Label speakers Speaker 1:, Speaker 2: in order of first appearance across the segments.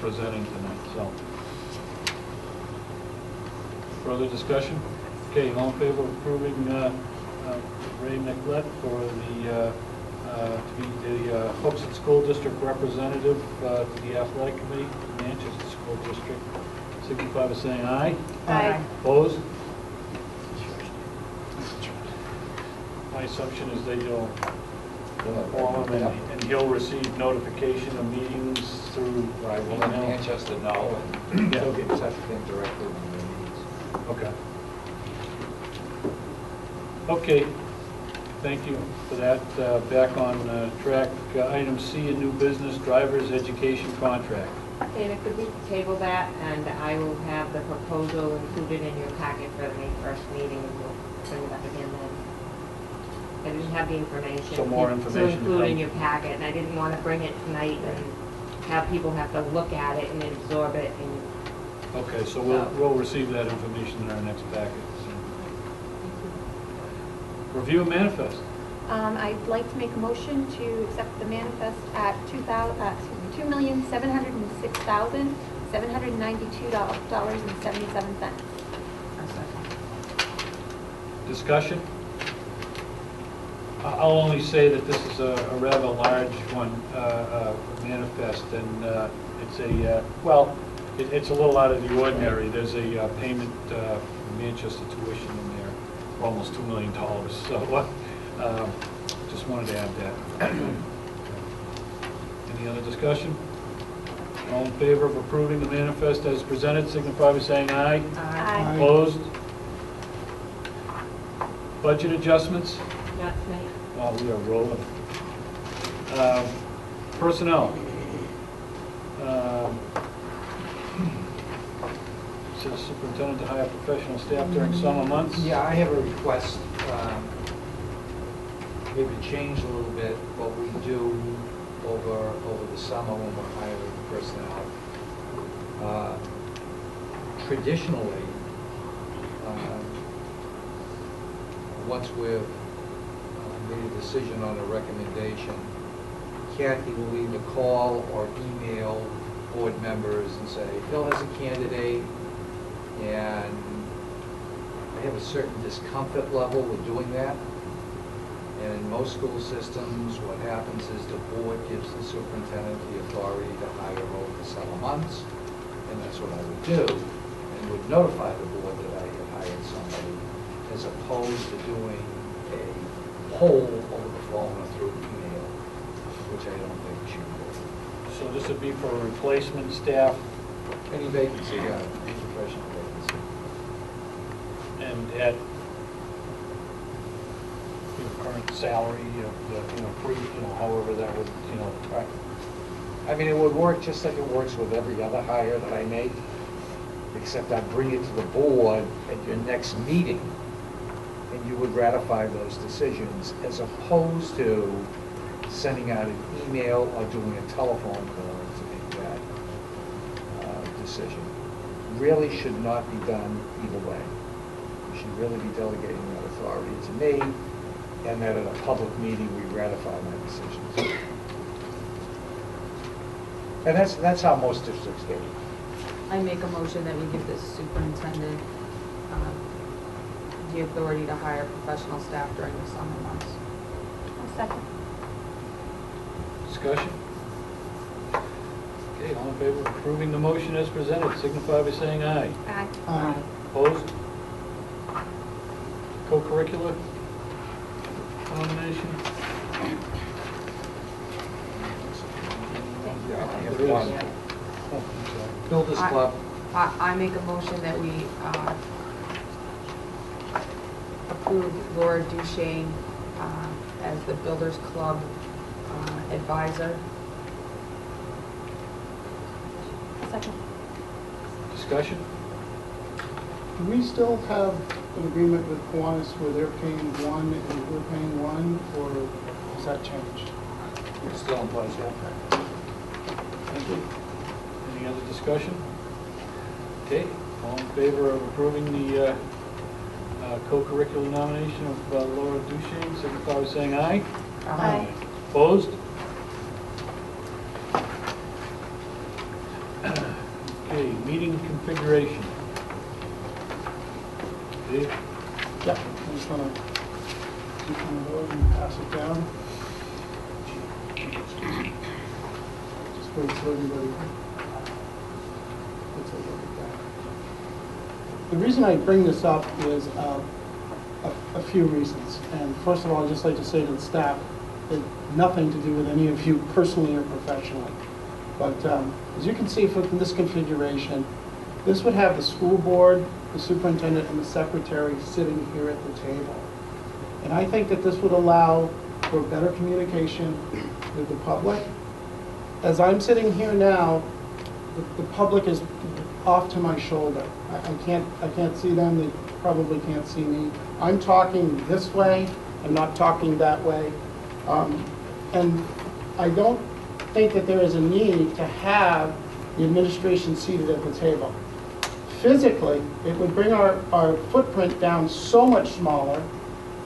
Speaker 1: presenting tonight, so. Further discussion? Okay, all in favor of approving Ray Nicolette for the, to be the Hooksett School District representative to the athletic committee, Manchester School District, signify by saying aye.
Speaker 2: Aye.
Speaker 1: Opposed? My assumption is that you'll inform him and he'll receive notification of meetings through.
Speaker 3: Right, we'll let
Speaker 1: email.
Speaker 3: Manchester know, and
Speaker 1: Yeah.
Speaker 3: he'll get in touch with him directly when he meets.
Speaker 1: Okay. Okay, thank you for that. Back on track, item C, a new business driver's education contract.
Speaker 2: Dana, could we table that, and I will have the proposal included in your packet for the May 1st meeting, and we'll bring it up again then. I didn't have the information.
Speaker 1: Some more
Speaker 2: to
Speaker 1: information to
Speaker 2: include in
Speaker 1: come.
Speaker 2: your packet, and I didn't want to bring it tonight and have people have to look at it and absorb it, and
Speaker 1: Okay, so we'll receive that information in our next packet. Review of manifest.
Speaker 4: I'd like to make a motion to accept the manifest at $2,706,792.77.
Speaker 1: Discussion? I'll only say that this is a rather large one, manifest, and it's a, well, it's a little out of the ordinary. There's a payment for Manchester tuition in there, for almost $2 million, so just wanted to add that. Any other discussion? All in favor of approving the manifest as presented, signify by saying aye.
Speaker 4: Aye.
Speaker 1: Opposed? Budget adjustments?
Speaker 2: not tonight.
Speaker 1: Oh, we are rolling. Personnel. Says superintendent to hire professional staff during summer months.
Speaker 3: Yeah, I have a request, maybe to change a little bit what we do over the summer when we're hiring personnel. Traditionally, once we've made a decision on a recommendation, Kathy will either call or email board members and say, Phil has a candidate, and I have a certain discomfort level with doing that. And in most school systems, what happens is the board gives the superintendent the authority to hire over the summer months, and that's what I would do, and would notify the board that I had hired somebody, as opposed to doing a poll over the phone or through email, which I don't think should be.
Speaker 1: So this would be for replacement staff
Speaker 3: Any vacancy, yeah, any professional vacancy.
Speaker 1: and at current salary of the, free, however that would,
Speaker 5: Right. I mean, it would work just like it works with every other hire that I make, except I bring it to the board at your next meeting, and you would ratify those decisions, as opposed to sending out an email or doing a telephone call to make that decision. Really should not be done either way. You should really be delegating that authority to me, and that at a public meeting, we ratify my decisions. And that's how most districts do it.
Speaker 6: I make a motion that we give the superintendent the authority to hire professional staff during the summer months.
Speaker 4: I'll second.
Speaker 1: discussion? Okay, all in favor of approving the motion as presented, signify by saying aye.
Speaker 4: Aye.
Speaker 2: Aye.
Speaker 1: Opposed? Co-curricular nomination?
Speaker 3: Yeah, I have
Speaker 1: There is.
Speaker 3: one.
Speaker 1: Oh, I'm sorry.
Speaker 3: Builders Club,
Speaker 6: I make a motion that we approve Laura Duchesne as the Builders Club advisor.
Speaker 4: Second.
Speaker 1: Discussion?
Speaker 7: Do we still have an agreement with Kiwanis where they're paying one and we're paying one, or has that changed?
Speaker 1: It's still in place, yeah. Thank you. Any other discussion? Okay, all in favor of approving the co-curricular nomination of Laura Duchesne, signify by saying aye.
Speaker 4: Aye.
Speaker 1: Opposed? Okay, meeting configuration. Dave?
Speaker 7: Yep, I'm just gonna keep one of those and pass it down. Just wait till everybody gets a look at that. The reason I bring this up is a few reasons. And first of all, I'd just like to say to the staff, it had nothing to do with any of you personally or professionally. But as you can see from this configuration, this would have the school board, the superintendent, and the secretary sitting here at the table. And I think that this would allow for better communication with the public. As I'm sitting here now, the public is off to my shoulder. I can't see them, they probably can't see me. I'm talking this way, I'm not talking that way. And I don't think that there is a need to have the administration seated at the table. Physically, it would bring our footprint down so much smaller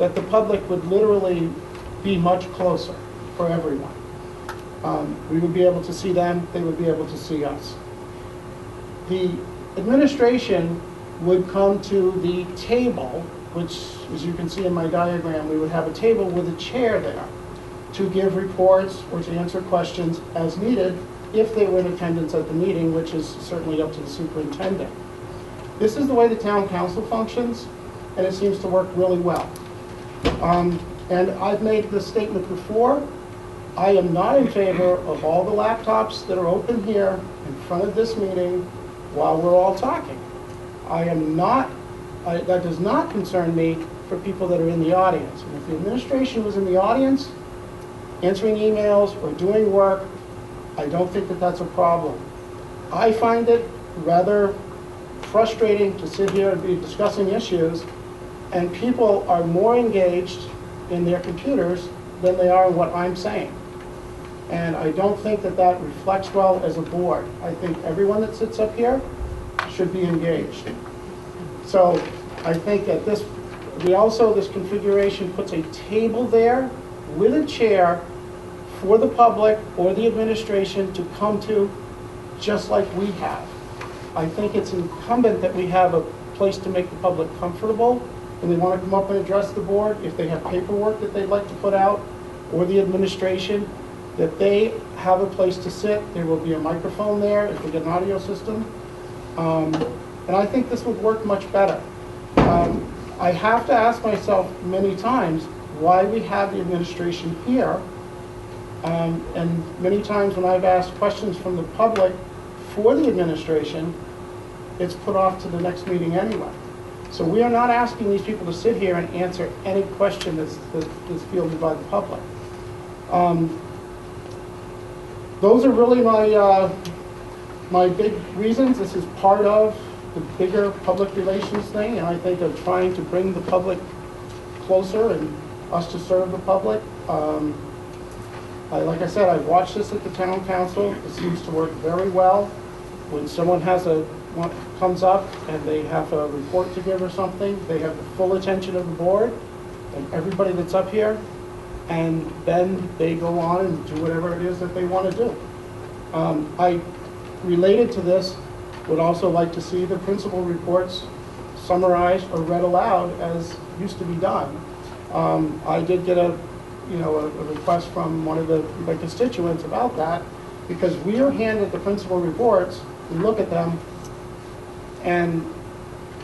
Speaker 7: that the public would literally be much closer for everyone. We would be able to see them, they would be able to see us. The administration would come to the table, which, as you can see in my diagram, we would have a table with a chair there to give reports or to answer questions as needed if they were in attendance at the meeting, which is certainly up to the superintendent. This is the way the town council functions, and it seems to work really well. And I've made this statement before. I am not in favor of all the laptops that are open here in front of this meeting while we're all talking. That does not concern me for people that are in the audience. And if the administration was in the audience, answering emails or doing work, I don't think that that's a problem. I find it rather frustrating to sit here and be discussing issues, and people are more engaged in their computers than they are in what I'm saying. And I don't think that that reflects well as a board. I think everyone that sits up here should be engaged. So I think that this configuration puts a table there with a chair for the public or the administration to come to, just like we have. I think it's incumbent that we have a place to make the public comfortable when they want to come up and address the board, if they have paperwork that they'd like to put out, or the administration, that they have a place to sit. There will be a microphone there if we get an audio system. And I think this would work much better. I have to ask myself many times why we have the administration here. And many times when I've asked questions from the public for the administration, it's put off to the next meeting anyway. So we are not asking these people to sit here and answer any question that's fielded by the public. Those are really my big reasons. This is part of the bigger public relations thing, and I think of trying to bring the public closer and us to serve the public. Like I said, I've watched this at the town council. It seems to work very well. When someone comes up and they have a report to give or something, they have the full attention of the board and everybody that's up here, and then they go on and do whatever it is that they want to do. I, related to this, would also like to see the principal reports summarized or read aloud as used to be done. I did get a request from one of my constituents about that, because we are handed the principal reports, we look at them, and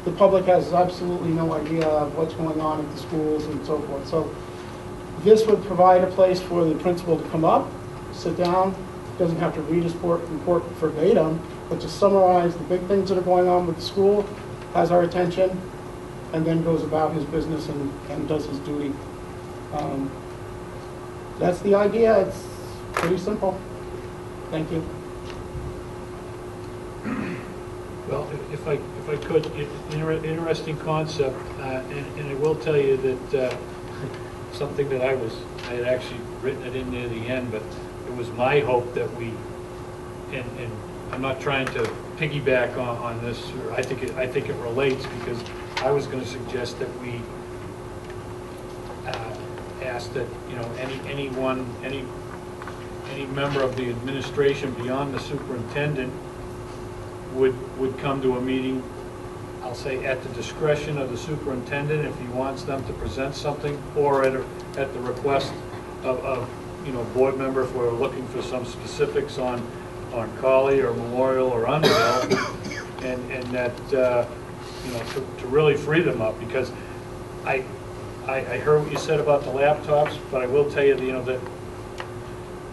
Speaker 7: the public has absolutely no idea of what's going on at the schools and so forth. So this would provide a place for the principal to come up, sit down, doesn't have to read his report verbatim, but to summarize the big things that are going on with the school, has our attention, and then goes about his business and does his duty. That's the idea. It's pretty simple. Thank you.
Speaker 1: Well, if I could, interesting concept, and I will tell you that something that I had actually written it in near the end, but it was my hope that we, and I'm not trying to piggyback on this, or I think it relates, because I was going to suggest that we ask that any member of the administration beyond the superintendent would come to a meeting, I'll say at the discretion of the superintendent if he wants them to present something, or at the request of board member if we're looking for some specifics on Colley or Memorial or Underhill, and that, to really free them up, because I heard what you said about the laptops, but I will tell you,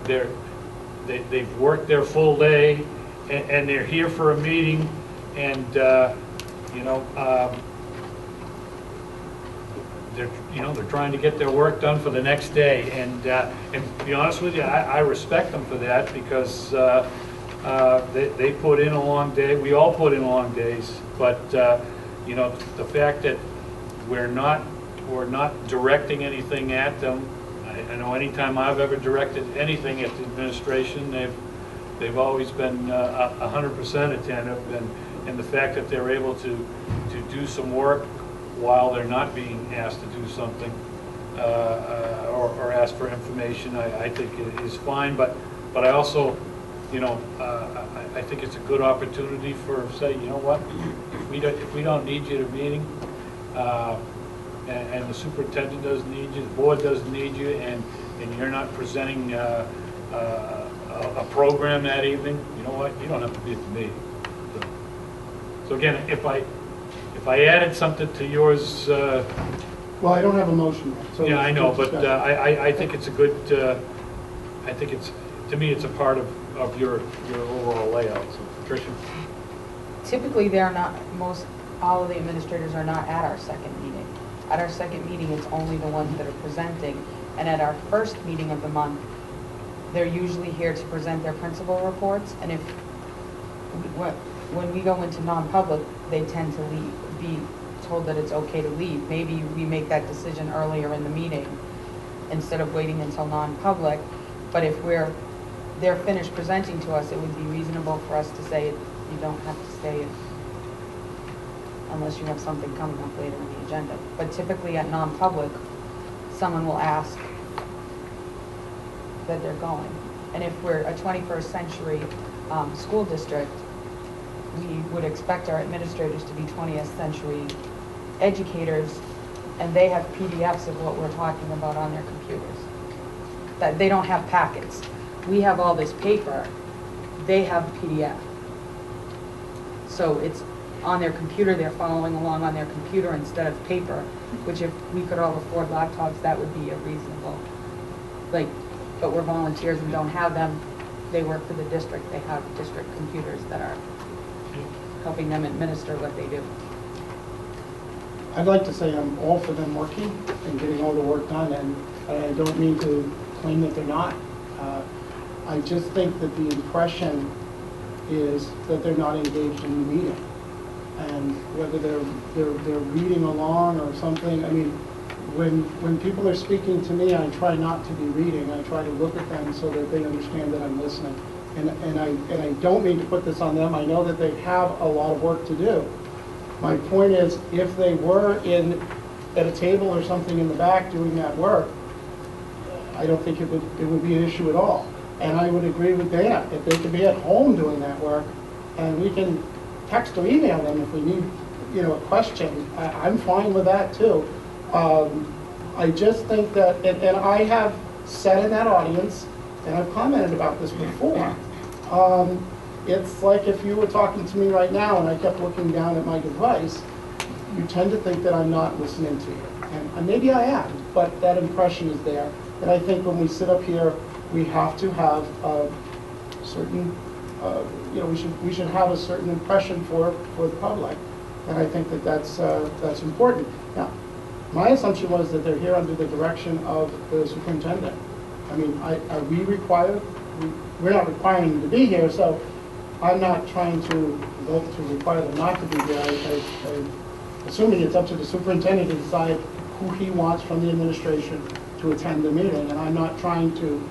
Speaker 1: that they've worked their full day, and they're here for a meeting, and, they're trying to get their work done for the next day, and to be honest with you, I respect them for that, because they put in a long day. We all put in long days, but the fact that we're not directing anything at them. I know anytime I've ever directed anything at the administration, they've always been 100% attentive, and the fact that they're able to do some work while they're not being asked to do something or ask for information, I think it is fine. But I also, I think it's a good opportunity for, say, you know what, if we don't need you at a meeting, and the superintendent doesn't need you, the board doesn't need you, and you're not presenting a program that evening, you know what, you don't have to be at the meeting. So again, if I added something to yours,
Speaker 7: Well, I don't have a motion yet. So
Speaker 1: yeah, I know, but
Speaker 7: discuss.
Speaker 1: I think it's a good, I think it's, to me, it's a part of your overall layout. So, Tricia?
Speaker 6: Typically, they're not, all of the administrators are not at our second meeting. At our second meeting, it's only the ones that are presenting. And at our first meeting of the month, they're usually here to present their principal reports. And when we go into non-public, they tend to be told that it's okay to leave. Maybe we make that decision earlier in the meeting instead of waiting until non-public. But if they're finished presenting to us, it would be reasonable for us to say you don't have to stay unless you have something coming up later in the agenda. But typically at non-public, someone will ask that they're going. And if we're a 21st century school district, we would expect our administrators to be 20th century educators, and they have PDFs of what we're talking about on their computers. That they don't have packets. We have all this paper, they have PDF. So it's on their computer, they're following along on their computer instead of paper, which if we could all afford laptops, that would be a reasonable, but we're volunteers and don't have them. They work for the district, they have district computers that are helping them administer what they do.
Speaker 7: I'd like to say I'm all for them working and getting all the work done, and I don't mean to claim that they're not. I just think that the impression is that they're not engaged in the meeting. And whether they're reading along or something, I mean, when people are speaking to me, I try not to be reading. I try to look at them so that they understand that I'm listening. And I don't mean to put this on them. I know that they have a lot of work to do. My point is, if they were at a table or something in the back doing that work, I don't think it would be an issue at all. And I would agree with Dana, if they could be at home doing that work, and we can text or email them if we need, a question, I'm fine with that too. I just think that, and I have sat in that audience, and I've commented about this before. It's like if you were talking to me right now and I kept looking down at my device, you tend to think that I'm not listening to you. And maybe I am, but that impression is there. And I think when we sit up here, we have to have a certain, we should have a certain impression for the public. And I think that that's important. Now, my assumption was that they're here under the direction of the superintendent. I mean, are we required? We're not requiring them to be here, so I'm not trying to vote to require them not to be here. I'm assuming it's up to the superintendent to decide who he wants from the administration to attend the meeting, and I'm not trying to